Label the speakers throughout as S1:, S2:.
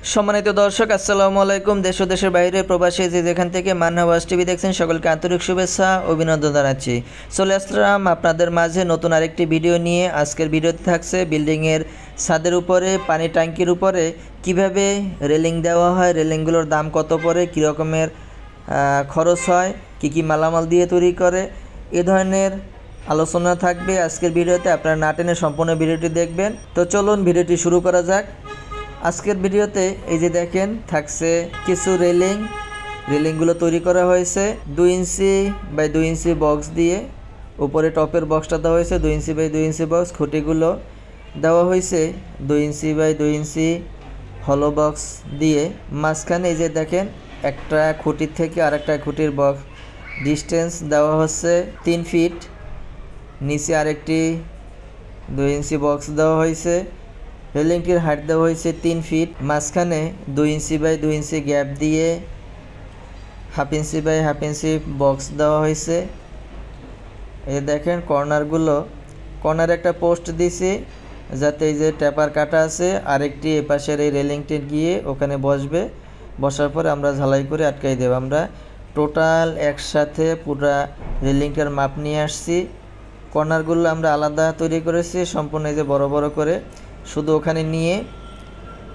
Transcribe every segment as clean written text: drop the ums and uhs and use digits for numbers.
S1: সম্মানিত দর্শক, আসসালামু আলাইকুম। দেশ ও দেশের বাইরে প্রবাসী যে যেখান থেকে মান্না ওয়াজ টিভি দেখছেন, সকলকে আন্তরিক শুভেচ্ছা অভিনন্দন জানাচ্ছি। চলে আসলাম আপনাদের মাঝে নতুন আরেকটি ভিডিও নিয়ে। আজকের ভিডিওতে থাকছে বিল্ডিংয়ের ছাদের উপরে পানি ট্যাঙ্কির উপরে কিভাবে রেলিং দেওয়া হয়, রেলিংগুলোর দাম কত পড়ে, কী রকমের খরচ হয়, কি মালামাল দিয়ে তৈরি করে, এ ধরনের আলোচনা থাকবে আজকের ভিডিওতে। আপনারা না টেনে সম্পূর্ণ ভিডিওটি দেখবেন। তো চলুন ভিডিওটি শুরু করা যাক। আজকের ভিডিওতে এই যে দেখেন থাকছে কিছু রেলিংগুলো তৈরি করা হয়েছে 2 ইঞ্চি বাই 2 ইঞ্চি বক্স দিয়ে। উপরে টপের বক্সটা দেওয়া হয়েছে 2 ইঞ্চি বাই 2 ইঞ্চি বক্স। খুঁটিগুলো দেওয়া হয়েছে 2 ইঞ্চি বাই 2 ইঞ্চি হলো বক্স দিয়ে। মাঝখানে এই যে দেখেন একটা খুঁটির থেকে আরেকটা খুঁটির বক্স ডিস্টেন্স দেওয়া হচ্ছে 3 ফিট। নিচে আরেকটি 2 ইঞ্চি বক্স দেওয়া হয়েছে। রেলিংটির হাইট দেওয়া হয়েছে 3 ফিট। মাঝখানে 2 ইঞ্চি বাই 2 ইঞ্চি গ্যাপ দিয়ে half inch by half inch box দেওয়া হয়েছে। এই দেখেন কর্নারে একটা পোস্ট দিয়েছি যাতে এই যে ট্যাপার কাটা আছে আরেকটি এপাশের এই রেলিংটি গিয়ে ওখানে বসবে। বসার পরে আমরা ঝালাই করে আটকাই দেব। আমরা টোটাল একসাথে পুরা রেলিংটার মাপ নিয়ে আসছি। কর্নারগুলো আমরা আলাদা তৈরি করেছি সম্পূর্ণ এই যে বড় বড় করে। শুধু ওখানে নিয়ে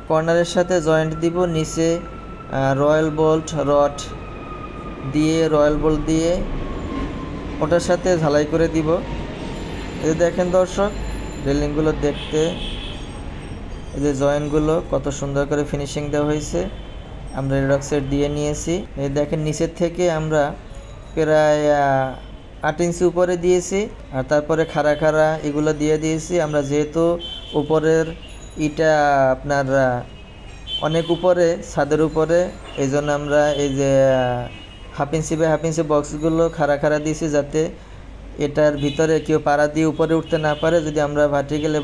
S1: কর্নারের সাথে জয়েন্ট দিব। নিচে রয়্যাল বোল্ট রড দিয়ে ওটার সাথে ঝালাই করে দিব। এই দেখেন দর্শক, রেলিংগুলো দেখতে এই যে জয়েন্টগুলো কত সুন্দর করে ফিনিশিং দেওয়া হয়েছে। আমরা রেডক্সাইড দিয়ে নিয়েছি। এই দেখেন নিচের থেকে আমরা প্রায় 8 ইঞ্চি উপরে দিয়েছি, আর তারপরে খাড়া এগুলো দিয়ে দিয়েছি। আমরা যেহেতু উপরের ইটা আপনার অনেক উপরে ছাদের উপরে, এই জন্য আমরা এই যে half inch by half inch বক্সগুলো খাড়া দিয়েছি যাতে এটার ভিতরে কেউ পাড়া দিয়ে উপরে উঠতে না পারে। যদি আমরা ভার্টিক্যাল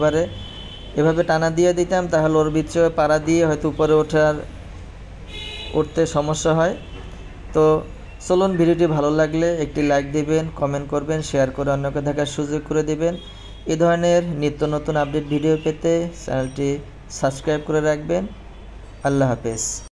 S1: এভাবে টানা দিয়ে দিতাম তাহলে ওর ভিতরে পাড়া দিয়ে হয়তো উপরে উঠতে সমস্যা হয়। তো চলুন, ভিডিওটি ভালো লাগলে একটি লাইক দিবেন, কমেন্ট করবেন, শেয়ার করে অন্যকে দেখার সুযোগ করে দিবেন। এই ধরনের নিত্য নতুন আপডেট ভিডিও পেতে চ্যানেলটি সাবস্ক্রাইব করে রাখবেন। আল্লাহ হাফেজ।